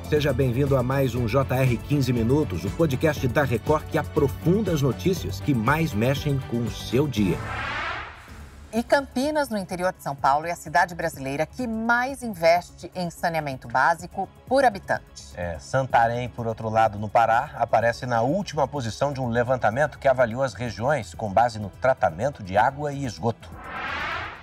Seja bem-vindo a mais um JR 15 Minutos, o podcast da Record que aprofunda as notícias que mais mexem com o seu dia. E Campinas, no interior de São Paulo, é a cidade brasileira que mais investe em saneamento básico por habitante. Santarém, por outro lado, no Pará, aparece na última posição de um levantamento que avaliou as regiões com base no tratamento de água e esgoto.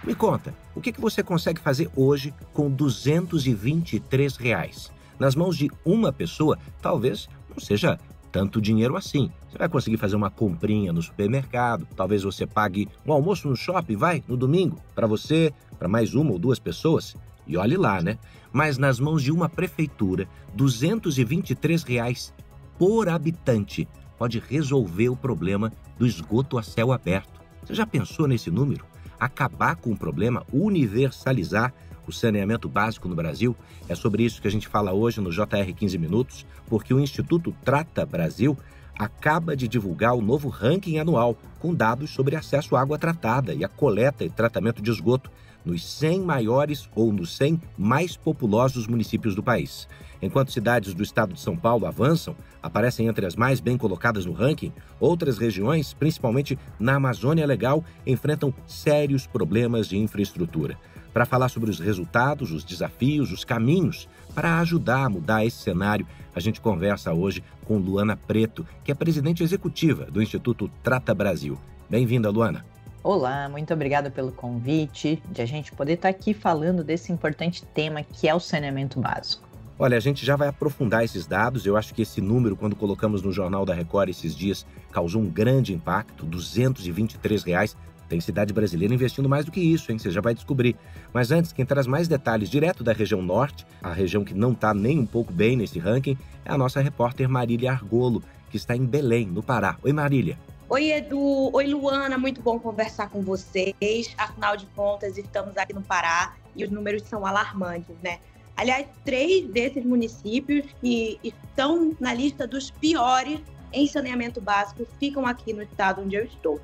Me conta, o que você consegue fazer hoje com R$ 223? Nas mãos de uma pessoa, talvez não seja tanto dinheiro assim. Você vai conseguir fazer uma comprinha no supermercado, talvez você pague um almoço no shopping, no domingo, para você, para mais uma ou duas pessoas. E olhe lá, né? Mas nas mãos de uma prefeitura, R$ 223 por habitante pode resolver o problema do esgoto a céu aberto. Você já pensou nesse número? Acabar com o problema, universalizar o saneamento básico no Brasil? É sobre isso que a gente fala hoje no JR 15 Minutos, porque o Instituto Trata Brasil acaba de divulgar o novo ranking anual com dados sobre acesso à água tratada e a coleta e tratamento de esgoto nos 100 maiores ou nos 100 mais populosos municípios do país. Enquanto cidades do estado de São Paulo avançam, aparecem entre as mais bem colocadas no ranking, outras regiões, principalmente na Amazônia Legal, enfrentam sérios problemas de infraestrutura. Para falar sobre os resultados, os desafios, os caminhos para ajudar a mudar esse cenário, a gente conversa hoje com Luana Preto, que é presidente executiva do Instituto Trata Brasil. Bem-vinda, Luana. Olá, muito obrigada pelo convite, de a gente poder estar aqui falando desse importante tema que é o saneamento básico. Olha, a gente já vai aprofundar esses dados. Eu acho que esse número, quando colocamos no Jornal da Record esses dias, causou um grande impacto, R$ 223. Tem cidade brasileira investindo mais do que isso, hein? Você já vai descobrir. Mas antes, quem traz mais detalhes direto da região norte, a região que não está nem um pouco bem nesse ranking, é a nossa repórter Marília Argolo, que está em Belém, no Pará. Oi, Marília. Oi, Edu. Oi, Luana. Muito bom conversar com vocês. Afinal de contas, estamos aqui no Pará e os números são alarmantes, né? Aliás, 3 desses municípios que estão na lista dos piores em saneamento básico ficam aqui no estado onde eu estou.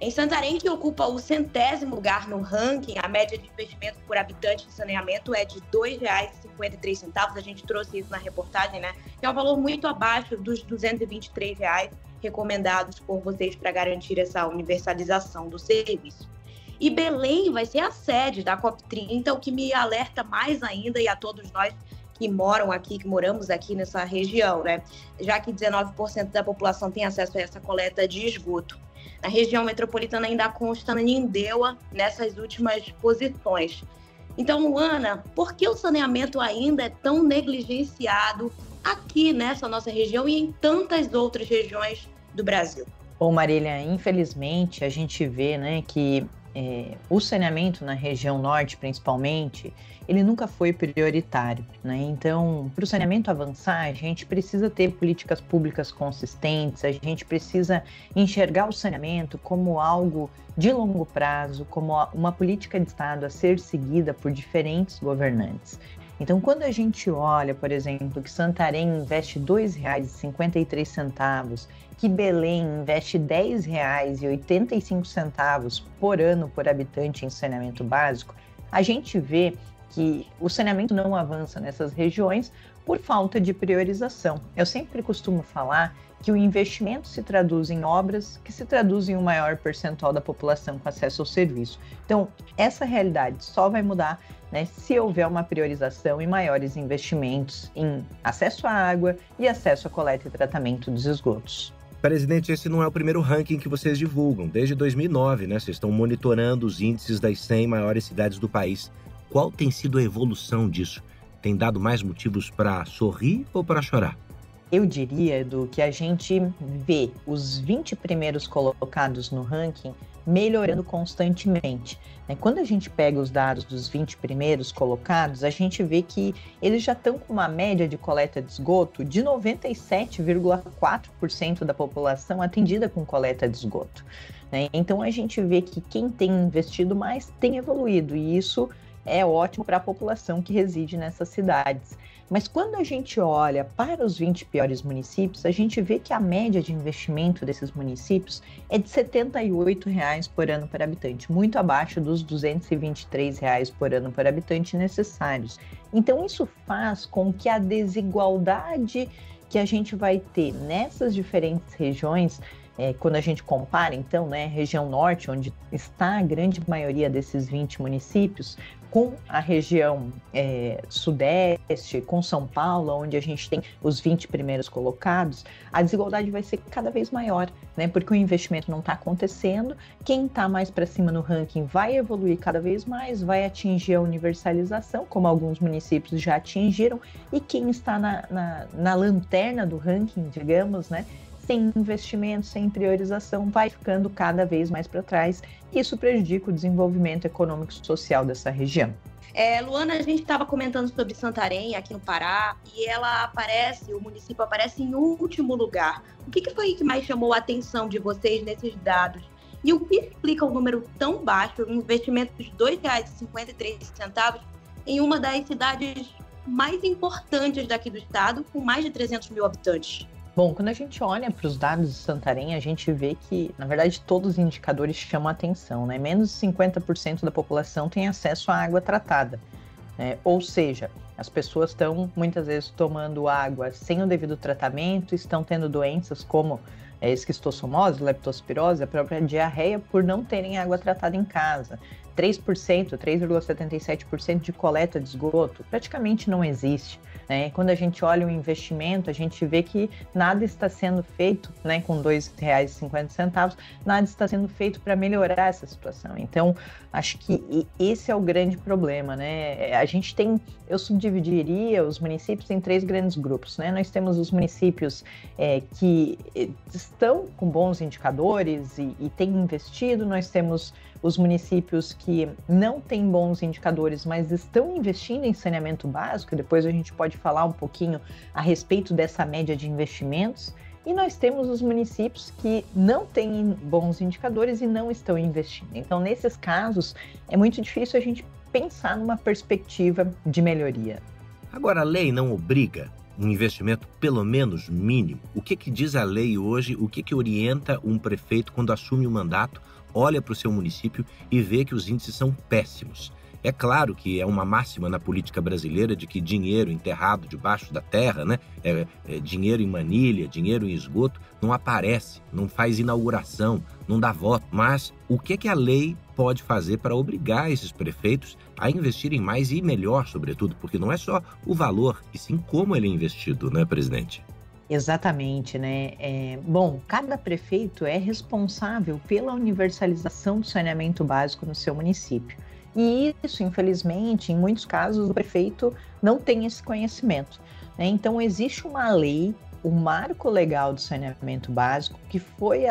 Em Santarém, que ocupa o 100º lugar no ranking, a média de investimento por habitante de saneamento é de R$ 2,53. A gente trouxe isso na reportagem, né? Que é um valor muito abaixo dos R$ 223 recomendados por vocês para garantir essa universalização do serviço. E Belém vai ser a sede da COP30, o que me alerta mais ainda, e a todos nós que moram aqui, que moramos aqui nessa região, né? Já que 19% da população tem acesso a essa coleta de esgoto. Na região metropolitana ainda consta Ananindeua nessas últimas posições. Então, Luana, por que o saneamento ainda é tão negligenciado aqui nessa nossa região e em tantas outras regiões do Brasil? Bom, Marília, infelizmente a gente vê, né, que o saneamento na região norte, principalmente, ele nunca foi prioritário, né? Então, para o saneamento avançar, a gente precisa ter políticas públicas consistentes, a gente precisa enxergar o saneamento como algo de longo prazo, como uma política de Estado a ser seguida por diferentes governantes. Então, quando a gente olha, por exemplo, que Santarém investe R$ 2,53, que Belém investe R$ 10,85 por ano por habitante em saneamento básico, a gente vê que o saneamento não avança nessas regiões por falta de priorização. Eu sempre costumo falar que o investimento se traduz em obras que se traduzem em um maior percentual da população com acesso ao serviço. Então, essa realidade só vai mudar, né, se houver uma priorização e maiores investimentos em acesso à água e acesso à coleta e tratamento dos esgotos. Presidente, esse não é o primeiro ranking que vocês divulgam. Desde 2009, né, vocês estão monitorando os índices das 100 maiores cidades do país. Qual tem sido a evolução disso? Tem dado mais motivos para sorrir ou para chorar? Eu diria, Edu, que a gente vê os 20 primeiros colocados no ranking melhorando constantemente. Quando a gente pega os dados dos 20 primeiros colocados, a gente vê que eles já estão com uma média de coleta de esgoto de 97,4% da população atendida com coleta de esgoto. Então a gente vê que quem tem investido mais tem evoluído, e isso é ótimo para a população que reside nessas cidades. Mas quando a gente olha para os 20 piores municípios, a gente vê que a média de investimento desses municípios é de R$ 78,00 por ano por habitante, muito abaixo dos R$ 223,00 por ano por habitante necessários. Então, isso faz com que a desigualdade que a gente vai ter nessas diferentes regiões, quando a gente compara, então, região norte, onde está a grande maioria desses 20 municípios, com a região sudeste, com São Paulo, onde a gente tem os 20 primeiros colocados, a desigualdade vai ser cada vez maior, porque o investimento não está acontecendo, quem está mais para cima no ranking vai evoluir cada vez mais, vai atingir a universalização, como alguns municípios já atingiram, e quem está na lanterna do ranking, digamos, sem investimento, sem priorização, vai ficando cada vez mais para trás. Isso prejudica o desenvolvimento econômico e social dessa região. Luana, a gente estava comentando sobre Santarém, aqui no Pará, e o município aparece em último lugar. O que foi que mais chamou a atenção de vocês nesses dados? E o que explica o número tão baixo, um investimento de R$ 2,53 em uma das cidades mais importantes daqui do estado, com mais de 300 mil habitantes? Bom, quando a gente olha para os dados de Santarém, a gente vê que, na verdade, todos os indicadores chamam a atenção, Menos de 50% da população tem acesso à água tratada. Ou seja, as pessoas estão, muitas vezes, tomando água sem o devido tratamento, estão tendo doenças como esquistossomose, leptospirose, a própria diarreia, por não terem água tratada em casa. 3,77% de coleta de esgoto praticamente não existe. Quando a gente olha o investimento, a gente vê que nada está sendo feito, com R$ 2,50, nada está sendo feito para melhorar essa situação. Então, acho que esse é o grande problema, A gente eu subdividiria os municípios em 3 grandes grupos, Nós temos os municípios que estão com bons indicadores e têm investido, nós temos os municípios que não têm bons indicadores, mas estão investindo em saneamento básico, depois a gente pode falar um pouquinho a respeito dessa média de investimentos, e nós temos os municípios que não têm bons indicadores e não estão investindo. Então, nesses casos, é muito difícil a gente pensar numa perspectiva de melhoria. Agora, a lei não obriga um investimento pelo menos mínimo? O que diz a lei hoje? O que orienta um prefeito quando assume o mandato, olha para o seu município e vê que os índices são péssimos? É claro que é uma máxima na política brasileira de que dinheiro enterrado debaixo da terra, dinheiro em manilha, dinheiro em esgoto, não aparece, não faz inauguração, não dá voto. Mas o que a lei pode fazer para obrigar esses prefeitos a investirem mais e melhor, sobretudo? Porque não é só o valor, e sim como ele é investido, presidente? Exatamente, Bom, cada prefeito é responsável pela universalização do saneamento básico no seu município. E isso, infelizmente, em muitos casos, o prefeito não tem esse conhecimento. Então, existe uma lei, o Marco Legal do Saneamento Básico, que foi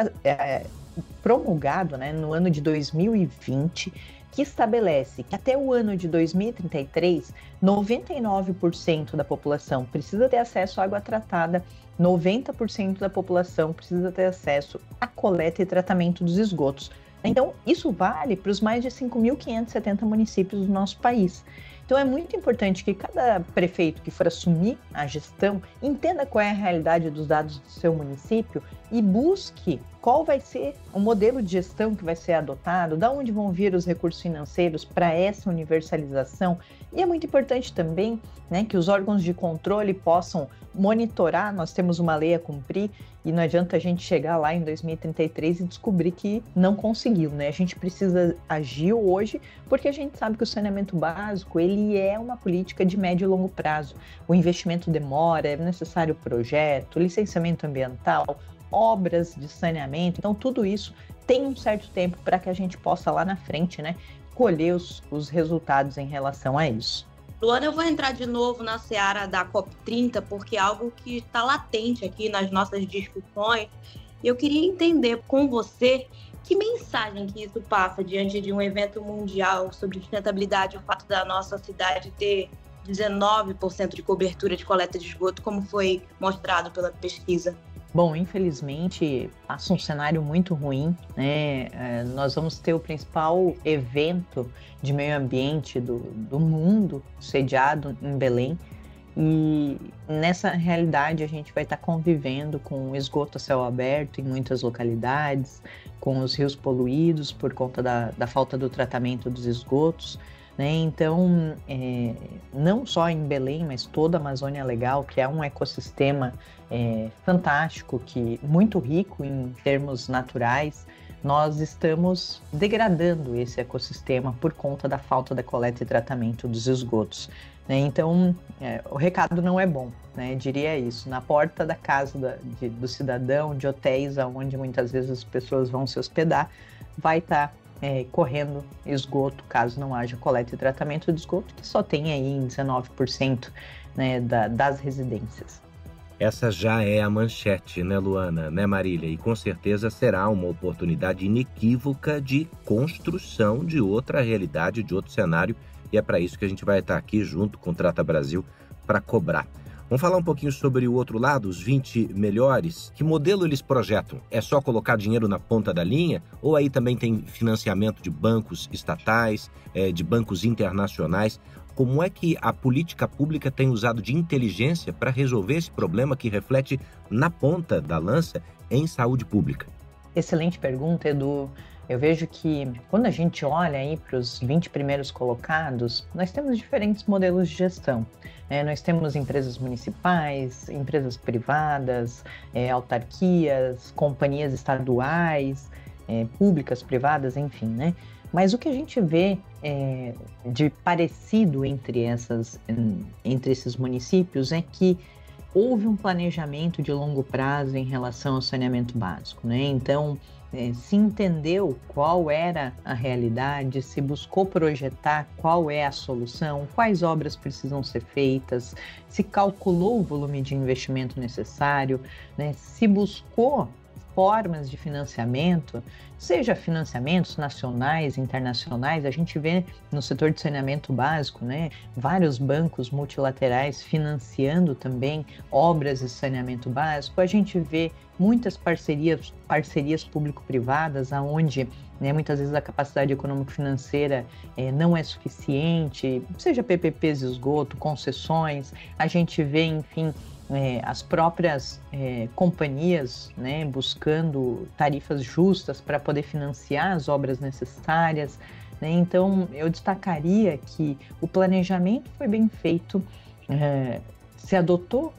promulgado no ano de 2020, que estabelece que até o ano de 2033, 99% da população precisa ter acesso à água tratada, 90% da população precisa ter acesso à coleta e tratamento dos esgotos. Então, isso vale para os mais de 5.570 municípios do nosso país. Então, é muito importante que cada prefeito que for assumir a gestão entenda qual é a realidade dos dados do seu município e busque qual vai ser o modelo de gestão que vai ser adotado, de onde vão vir os recursos financeiros para essa universalização. E é muito importante também que os órgãos de controle possam monitorar. Nós temos uma lei a cumprir e não adianta a gente chegar lá em 2033 e descobrir que não conseguiu, A gente precisa agir hoje porque a gente sabe que o saneamento básico ele é uma política de médio e longo prazo. O investimento demora, é necessário projeto, licenciamento ambiental, obras de saneamento. Então, tudo isso tem um certo tempo para que a gente possa lá na frente, colher os resultados em relação a isso. Luana, eu vou entrar de novo na seara da COP30, porque é algo que está latente aqui nas nossas discussões. E eu queria entender com você que mensagem que isso passa diante de um evento mundial sobre sustentabilidade, o fato da nossa cidade ter 19% de cobertura de coleta de esgoto, como foi mostrado pela pesquisa. Bom, infelizmente, passa um cenário muito ruim, né? Nós vamos ter o principal evento de meio ambiente do mundo sediado em Belém. E nessa realidade a gente vai estar convivendo com o esgoto a céu aberto em muitas localidades, com os rios poluídos por conta da falta do tratamento dos esgotos, né? Então, não só em Belém, mas toda a Amazônia Legal, que é um ecossistema fantástico, muito rico em termos naturais, nós estamos degradando esse ecossistema por conta da falta da coleta e tratamento dos esgotos, né? Então, o recado não é bom, né? Diria isso. Na porta da casa do cidadão, de hotéis onde muitas vezes as pessoas vão se hospedar, vai estar correndo esgoto, caso não haja coleta e tratamento de esgoto, que só tem aí em 19%, né, das residências. Essa já é a manchete, né, Luana, né, Marília? E com certeza será uma oportunidade inequívoca de construção de outra realidade, de outro cenário, e é para isso que a gente vai estar aqui junto com o Trata Brasil para cobrar. Vamos falar um pouquinho sobre o outro lado, os 20 melhores. Que modelo eles projetam? É só colocar dinheiro na ponta da linha? Ou aí também tem financiamento de bancos estatais, de bancos internacionais? Como é que a política pública tem usado de inteligência para resolver esse problema que reflete na ponta da lança em saúde pública? Excelente pergunta, Edu. Eu vejo que quando a gente olha aí para os 20 primeiros colocados, nós temos diferentes modelos de gestão. Nós temos empresas municipais, empresas privadas, autarquias, companhias estaduais, públicas, privadas, enfim, né? Mas o que a gente vê de parecido entre esses municípios é que houve um planejamento de longo prazo em relação ao saneamento básico, né? Então, se entendeu qual era a realidade, se buscou projetar qual é a solução, quais obras precisam ser feitas, se calculou o volume de investimento necessário, né? Se buscou formas de financiamento, seja financiamentos nacionais, internacionais. A gente vê no setor de saneamento básico, né, vários bancos multilaterais financiando também obras de saneamento básico. A gente vê muitas parcerias público-privadas, onde, né, muitas vezes a capacidade econômico-financeira não é suficiente, seja PPPs de esgoto, concessões. A gente vê, enfim, as próprias companhias, né, buscando tarifas justas para poder financiar as obras necessárias, né? Então, eu destacaria que o planejamento foi bem feito, se adotou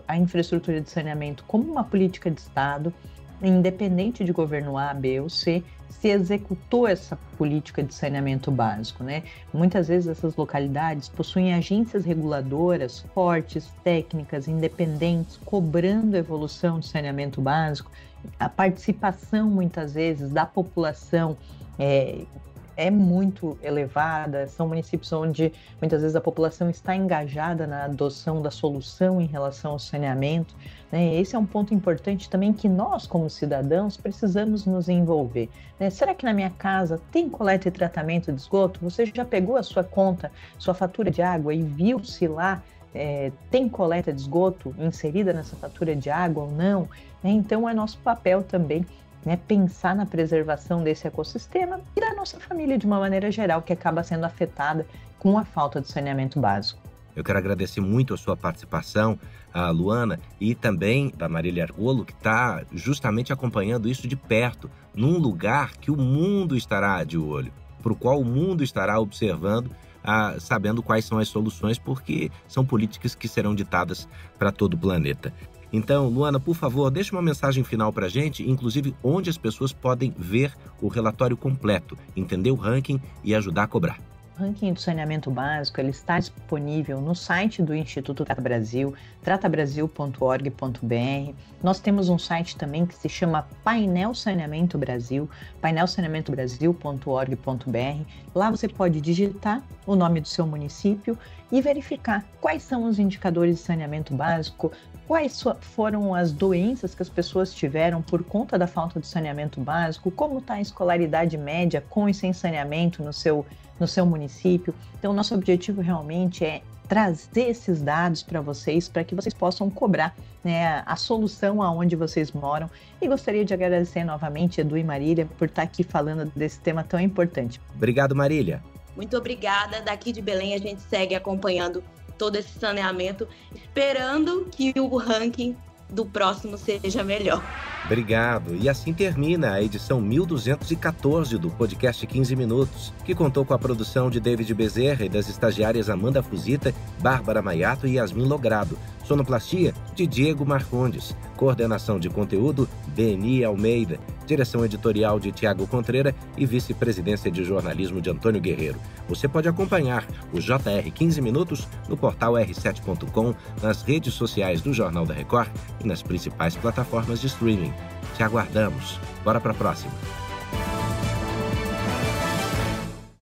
a infraestrutura de saneamento como uma política de Estado, independente de governo A, B ou C, se executou essa política de saneamento básico, né? Muitas vezes essas localidades possuem agências reguladoras fortes, técnicas, independentes, cobrando a evolução de saneamento básico. A participação, muitas vezes, da população é muito elevada. São municípios onde muitas vezes a população está engajada na adoção da solução em relação ao saneamento, né? Esse é um ponto importante também que nós, como cidadãos, precisamos nos envolver, né? Será que na minha casa tem coleta e tratamento de esgoto? Você já pegou a sua conta, sua fatura de água e viu se lá tem coleta de esgoto inserida nessa fatura de água ou não? Então é nosso papel também, né, pensar na preservação desse ecossistema e da nossa família de uma maneira geral, que acaba sendo afetada com a falta de saneamento básico. Eu quero agradecer muito a sua participação, a Luana, e também da Marília Argolo, que está justamente acompanhando isso de perto, num lugar que o mundo estará de olho, para o qual o mundo estará observando, sabendo quais são as soluções, porque são políticas que serão ditadas para todo o planeta. Então, Luana, por favor, deixe uma mensagem final para a gente, inclusive onde as pessoas podem ver o relatório completo, entender o ranking e ajudar a cobrar. O ranking do saneamento básico ele está disponível no site do Instituto Trata Brasil, tratabrasil.org.br. Nós temos um site também que se chama Painel Saneamento Brasil, painelsaneamentobrasil.org.br. Lá você pode digitar o nome do seu município e verificar quais são os indicadores de saneamento básico, quais foram as doenças que as pessoas tiveram por conta da falta de saneamento básico, como está a escolaridade média com e sem saneamento no seu município. Então, nosso objetivo realmente é trazer esses dados para vocês, para que vocês possam cobrar, né, a solução aonde vocês moram. E gostaria de agradecer novamente Edu e Marília por estar aqui falando desse tema tão importante. Obrigado, Marília. Muito obrigada. Daqui de Belém a gente segue acompanhando todo esse saneamento, esperando que o ranking do próximo seja melhor. Obrigado. E assim termina a edição 1214 do podcast 15 Minutos, que contou com a produção de David Bezerra e das estagiárias Amanda Fusita, Bárbara Maiato e Yasmin Logrado. Sonoplastia de Diego Marcondes. Coordenação de conteúdo, Beni Almeida. Direção editorial de Tiago Contreira e vice-presidência de jornalismo de Antônio Guerreiro. Você pode acompanhar o JR 15 Minutos no portal r7.com, nas redes sociais do Jornal da Record e nas principais plataformas de streaming. Te aguardamos. Bora para a próxima.